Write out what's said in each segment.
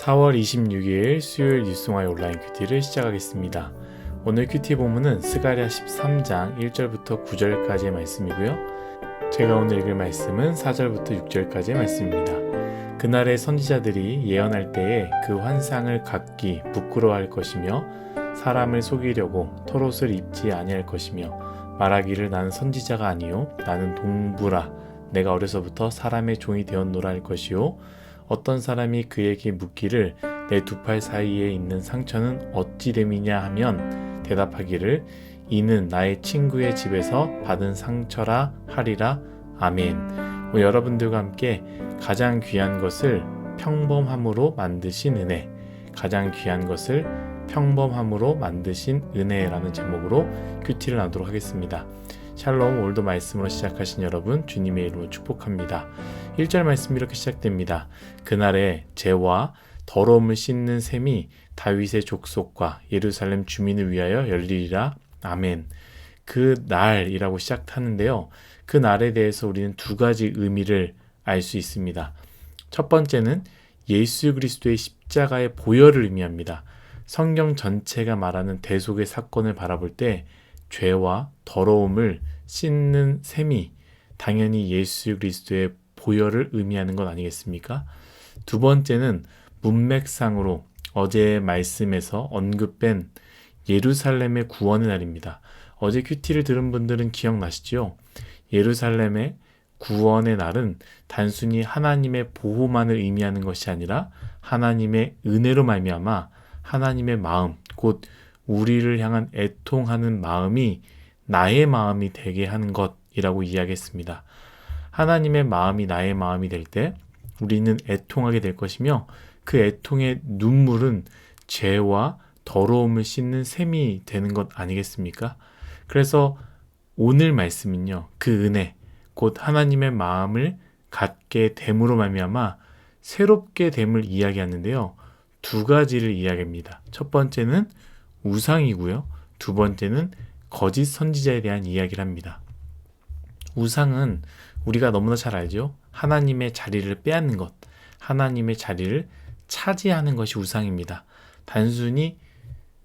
4월 26일 수요일 뉴스와의 온라인 큐티를 시작하겠습니다. 오늘 큐티 본문은 스가랴 13장 1절부터 9절까지의 말씀이고요. 제가 오늘 읽을 말씀은 4절부터 6절까지의 말씀입니다. 그날의 선지자들이 예언할 때에 그 환상을 갖기 부끄러워할 것이며 사람을 속이려고 털옷을 입지 아니할 것이며 말하기를 나는 선지자가 아니요 나는 동부라 내가 어려서부터 사람의 종이 되었노라 할 것이요 어떤 사람이 그에게 묻기를 내 두 팔 사이에 있는 상처는 어찌 됨이냐 하면 대답하기를 이는 나의 친구의 집에서 받은 상처라 하리라. 아멘. 여러분들과 함께 가장 귀한 것을 평범함으로 만드신 은혜, 가장 귀한 것을 평범함으로 만드신 은혜라는 제목으로 큐티를 나누도록 하겠습니다. 샬롬. 오늘도 말씀으로 시작하신 여러분 주님의 이름으로 축복합니다. 1절 말씀 이렇게 시작됩니다. 그날에 죄와 더러움을 씻는 셈이 다윗의 족속과 예루살렘 주민을 위하여 열리리라. 아멘. 그 날이라고 시작하는데요. 그 날에 대해서 우리는 두 가지 의미를 알 수 있습니다. 첫 번째는 예수 그리스도의 십자가의 보혈을 의미합니다. 성경 전체가 말하는 대속의 사건을 바라볼 때 죄와 더러움을 씻는 셈이 당연히 예수 그리스도의 보혈을 의미하는 것 아니겠습니까? 두 번째는 문맥상으로 어제의 말씀에서 언급된 예루살렘의 구원의 날입니다. 어제 큐티를 들은 분들은 기억나시죠? 예루살렘의 구원의 날은 단순히 하나님의 보호만을 의미하는 것이 아니라 하나님의 은혜로 말미암아 하나님의 마음, 곧 우리를 향한 애통하는 마음이 나의 마음이 되게 하는 것이라고 이야기했습니다. 하나님의 마음이 나의 마음이 될 때 우리는 애통하게 될 것이며 그 애통의 눈물은 죄와 더러움을 씻는 셈이 되는 것 아니겠습니까? 그래서 오늘 말씀은요, 그 은혜, 곧 하나님의 마음을 갖게 됨으로 말미암아 새롭게 됨을 이야기하는데요. 두 가지를 이야기합니다. 첫 번째는 우상이고요. 두 번째는 거짓 선지자에 대한 이야기를 합니다. 우상은 우리가 너무나 잘 알죠. 하나님의 자리를 빼앗는 것, 하나님의 자리를 차지하는 것이 우상입니다. 단순히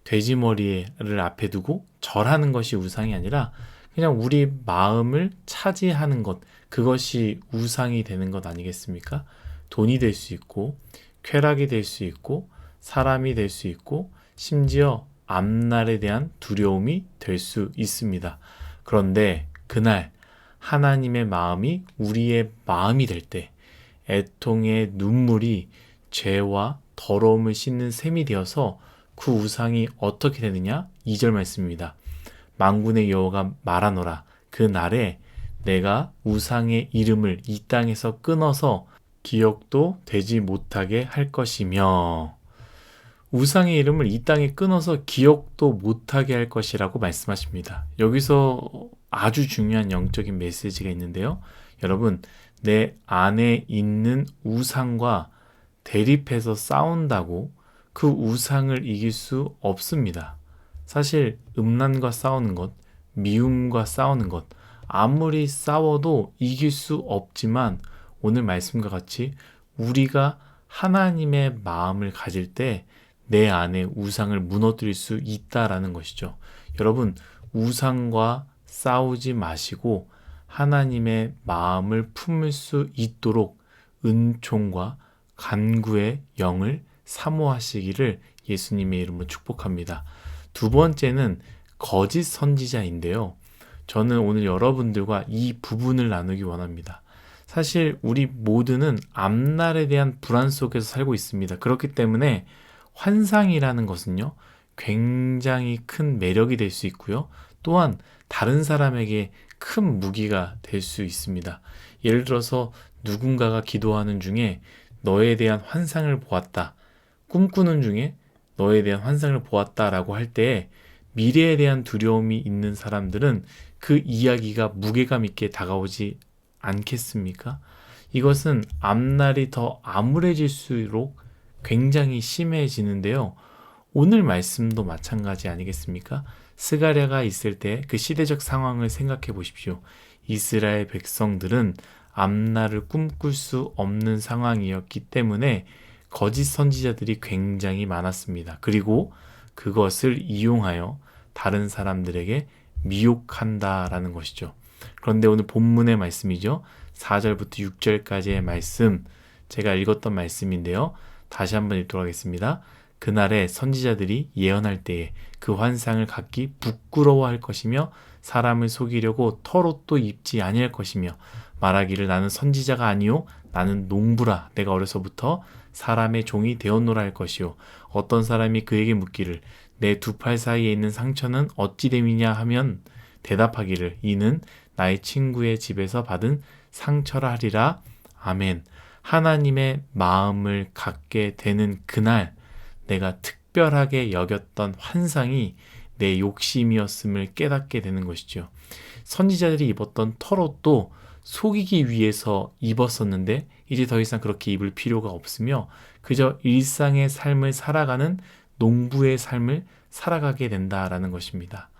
돼지머리를 앞에 두고 절하는 것이 우상이 아니라 그냥 우리 마음을 차지하는 것, 그것이 우상이 되는 것 아니겠습니까? 돈이 될 수 있고 쾌락이 될 수 있고 사람이 될 수 있고 심지어 앞날에 대한 두려움이 될 수 있습니다. 그런데 그날 하나님의 마음이 우리의 마음이 될 때 애통의 눈물이 죄와 더러움을 씻는 셈이 되어서 그 우상이 어떻게 되느냐? 2절 말씀입니다. 만군의 여호와가 말하노라. 그 날에 내가 우상의 이름을 이 땅에서 끊어서 기억도 되지 못하게 할 것이며, 우상의 이름을 이 땅에 끊어서 기억도 못하게 할 것이라고 말씀하십니다. 여기서 아주 중요한 영적인 메시지가 있는데요. 여러분, 내 안에 있는 우상과 대립해서 싸운다고 그 우상을 이길 수 없습니다. 사실 음란과 싸우는 것, 미움과 싸우는 것, 아무리 싸워도 이길 수 없지만 오늘 말씀과 같이 우리가 하나님의 마음을 가질 때 내 안에 우상을 무너뜨릴 수 있다라는 것이죠. 여러분, 우상과 싸우지 마시고 하나님의 마음을 품을 수 있도록 은총과 간구의 영을 사모하시기를 예수님의 이름으로 축복합니다. 두 번째는 거짓 선지자인데요. 저는 오늘 여러분들과 이 부분을 나누기 원합니다. 사실 우리 모두는 앞날에 대한 불안 속에서 살고 있습니다. 그렇기 때문에 환상이라는 것은요, 굉장히 큰 매력이 될 수 있고요. 또한 다른 사람에게 큰 무기가 될 수 있습니다. 예를 들어서 누군가가 기도하는 중에 너에 대한 환상을 보았다, 꿈꾸는 중에 너에 대한 환상을 보았다라고 할 때 미래에 대한 두려움이 있는 사람들은 그 이야기가 무게감 있게 다가오지 않겠습니까? 이것은 앞날이 더 암울해질수록 굉장히 심해지는데요. 오늘 말씀도 마찬가지 아니겠습니까? 스가랴가 있을 때 그 시대적 상황을 생각해 보십시오. 이스라엘 백성들은 앞날을 꿈꿀 수 없는 상황이었기 때문에 거짓 선지자들이 굉장히 많았습니다. 그리고 그것을 이용하여 다른 사람들에게 미혹한다라는 것이죠. 그런데 오늘 본문의 말씀이죠. 4절부터 6절까지의 말씀, 제가 읽었던 말씀인데요. 다시 한번 읽도록 하겠습니다. 그날에 선지자들이 예언할 때에 그 환상을 갖기 부끄러워할 것이며 사람을 속이려고 털옷도 입지 아니할 것이며 말하기를 나는 선지자가 아니요 나는 농부라 내가 어려서부터 사람의 종이 되었노라 할 것이요 어떤 사람이 그에게 묻기를 내 두 팔 사이에 있는 상처는 어찌 됨이냐 하면 대답하기를 이는 나의 친구의 집에서 받은 상처라 하리라. 아멘. 하나님의 마음을 갖게 되는 그날 내가 특별하게 여겼던 환상이 내 욕심이었음을 깨닫게 되는 것이죠. 선지자들이 입었던 털옷도 속이기 위해서 입었었는데 이제 더 이상 그렇게 입을 필요가 없으며 그저 일상의 삶을 살아가는 농부의 삶을 살아가게 된다라는 것입니다.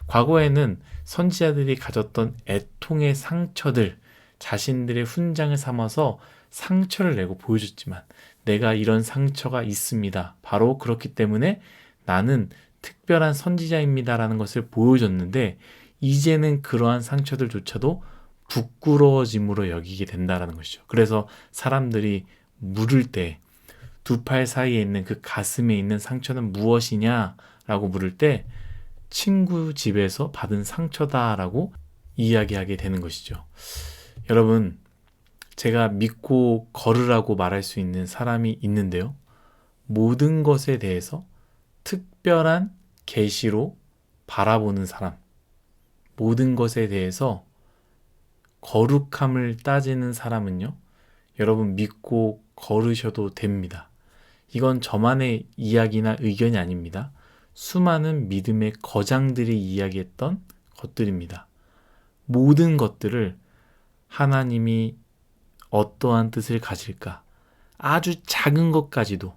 과거에는 선지자들이 가졌던 애통의 상처들, 자신들의 훈장을 삼아서 상처를 내고 보여줬지만 내가 이런 상처가 있습니다. 바로 그렇기 때문에 나는 특별한 선지자입니다라는 것을 보여줬는데 이제는 그러한 상처들조차도 부끄러워짐으로 여기게 된다는 것이죠. 그래서 사람들이 물을 때 두 팔 사이에 있는 그 가슴에 있는 상처는 무엇이냐라고 물을 때 친구 집에서 받은 상처다라고 이야기하게 되는 것이죠. 여러분, 제가 믿고 걸으라고 말할 수 있는 사람이 있는데요. 모든 것에 대해서 특별한 계시로 바라보는 사람, 모든 것에 대해서 거룩함을 따지는 사람은요, 여러분 믿고 걸으셔도 됩니다. 이건 저만의 이야기나 의견이 아닙니다. 수많은 믿음의 거장들이 이야기했던 것들입니다. 모든 것들을 하나님이 어떠한 뜻을 가질까? 아주 작은 것까지도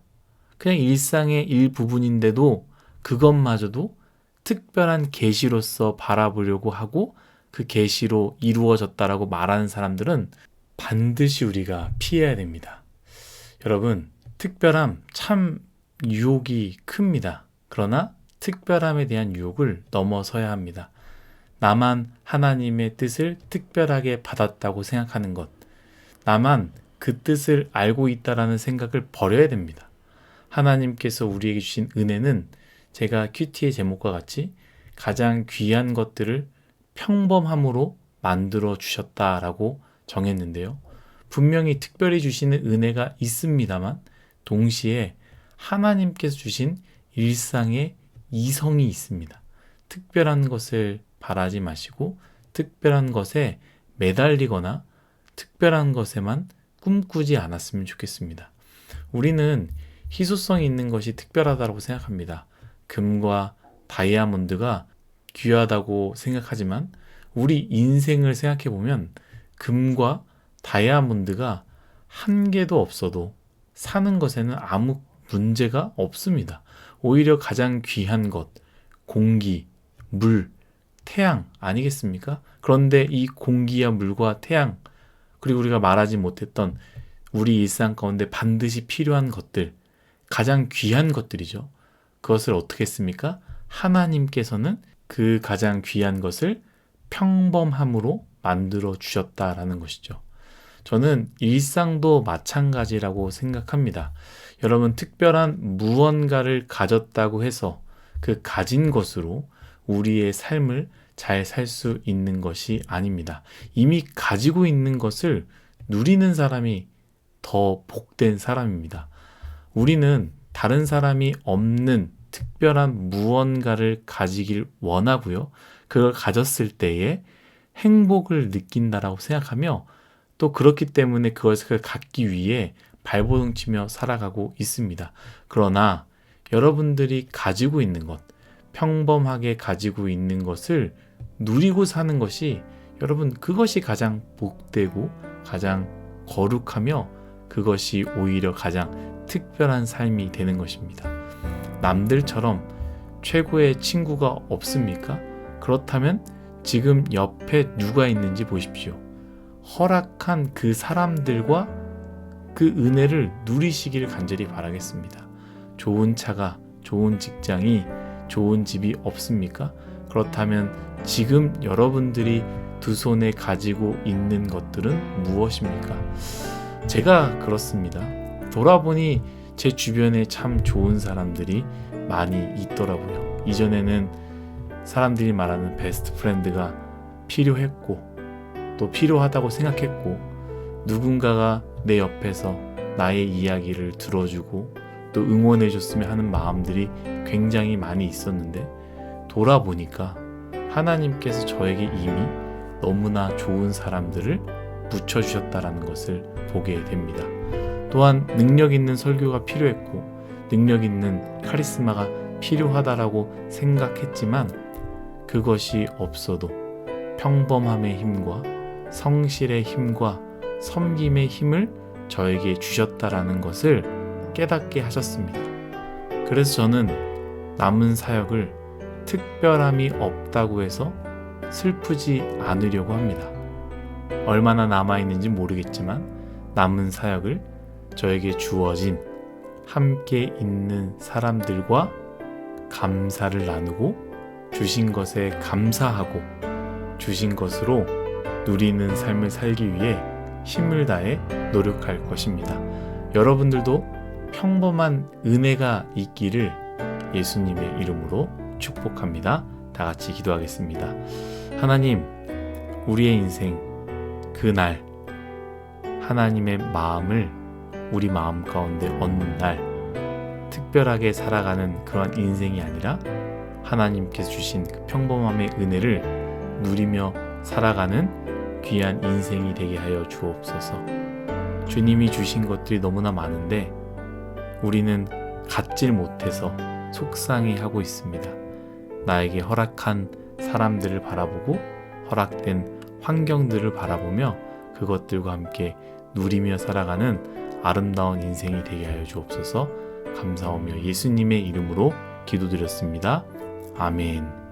그냥 일상의 일부분인데도 그것마저도 특별한 계시로서 바라보려고 하고 그 계시로 이루어졌다라고 말하는 사람들은 반드시 우리가 피해야 됩니다. 여러분, 특별함 참 유혹이 큽니다. 그러나 특별함에 대한 유혹을 넘어서야 합니다. 나만 하나님의 뜻을 특별하게 받았다고 생각하는 것, 나만 그 뜻을 알고 있다라는 생각을 버려야 됩니다. 하나님께서 우리에게 주신 은혜는 제가 큐티의 제목과 같이 가장 귀한 것들을 평범함으로 만들어 주셨다라고 정했는데요. 분명히 특별히 주시는 은혜가 있습니다만 동시에 하나님께서 주신 일상의 이성이 있습니다. 특별한 것을 바라지 마시고 특별한 것에 매달리거나 특별한 것에만 꿈꾸지 않았으면 좋겠습니다. 우리는 희소성이 있는 것이 특별하다고 생각합니다. 금과 다이아몬드가 귀하다고 생각하지만 우리 인생을 생각해 보면 금과 다이아몬드가 한 개도 없어도 사는 것에는 아무 문제가 없습니다. 오히려 가장 귀한 것, 공기, 물, 태양 아니겠습니까? 그런데 이 공기와 물과 태양, 그리고 우리가 말하지 못했던 우리 일상 가운데 반드시 필요한 것들, 가장 귀한 것들이죠. 그것을 어떻게 했습니까? 하나님께서는 그 가장 귀한 것을 평범함으로 만들어 주셨다라는 것이죠. 저는 일상도 마찬가지라고 생각합니다. 여러분, 특별한 무언가를 가졌다고 해서 그 가진 것으로 우리의 삶을 잘 살 수 있는 것이 아닙니다. 이미 가지고 있는 것을 누리는 사람이 더 복된 사람입니다. 우리는 다른 사람이 없는 특별한 무언가를 가지길 원하고요. 그걸 가졌을 때에 행복을 느낀다라고 생각하며 또 그렇기 때문에 그것을 갖기 위해 발버둥 치며 살아가고 있습니다. 그러나 여러분들이 가지고 있는 것, 평범하게 가지고 있는 것을 누리고 사는 것이 여러분 그것이 가장 복되고 가장 거룩하며 그것이 오히려 가장 특별한 삶이 되는 것입니다. 남들처럼 최고의 친구가 없습니까? 그렇다면 지금 옆에 누가 있는지 보십시오. 허락한 그 사람들과 그 은혜를 누리시기를 간절히 바라겠습니다. 좋은 차가, 좋은 직장이, 좋은 집이 없습니까? 그렇다면 지금 여러분들이 두 손에 가지고 있는 것들은 무엇입니까? 제가 그렇습니다. 돌아보니 제 주변에 참 좋은 사람들이 많이 있더라고요. 이전에는 사람들이 말하는 베스트 프렌드가 필요했고 또 필요하다고 생각했고 누군가가 내 옆에서 나의 이야기를 들어주고 또 응원해줬으면 하는 마음들이 굉장히 많이 있었는데 돌아보니까 하나님께서 저에게 이미 너무나 좋은 사람들을 붙여주셨다라는 것을 보게 됩니다. 또한 능력 있는 설교가 필요했고 능력 있는 카리스마가 필요하다라고 생각했지만 그것이 없어도 평범함의 힘과 성실의 힘과 섬김의 힘을 저에게 주셨다라는 것을 깨닫게 하셨습니다. 그래서 저는 남은 사역을 특별함이 없다고 해서 슬프지 않으려고 합니다. 얼마나 남아있는지 모르겠지만 남은 사역을 저에게 주어진 함께 있는 사람들과 감사를 나누고 주신 것에 감사하고 주신 것으로 누리는 삶을 살기 위해 힘을 다해 노력할 것입니다. 여러분들도 평범한 은혜가 있기를 예수님의 이름으로 축복합니다. 다 같이 기도하겠습니다. 하나님, 우리의 인생 그날 하나님의 마음을 우리 마음 가운데 얻는 날 특별하게 살아가는 그런 인생이 아니라 하나님께서 주신 그 평범함의 은혜를 누리며 살아가는 귀한 인생이 되게 하여 주옵소서. 주님이 주신 것들이 너무나 많은데 우리는 갖질 못해서 속상해하고 있습니다. 나에게 허락한 사람들을 바라보고 허락된 환경들을 바라보며 그것들과 함께 누리며 살아가는 아름다운 인생이 되게 하여 주옵소서. 감사하며 예수님의 이름으로 기도드렸습니다. 아멘.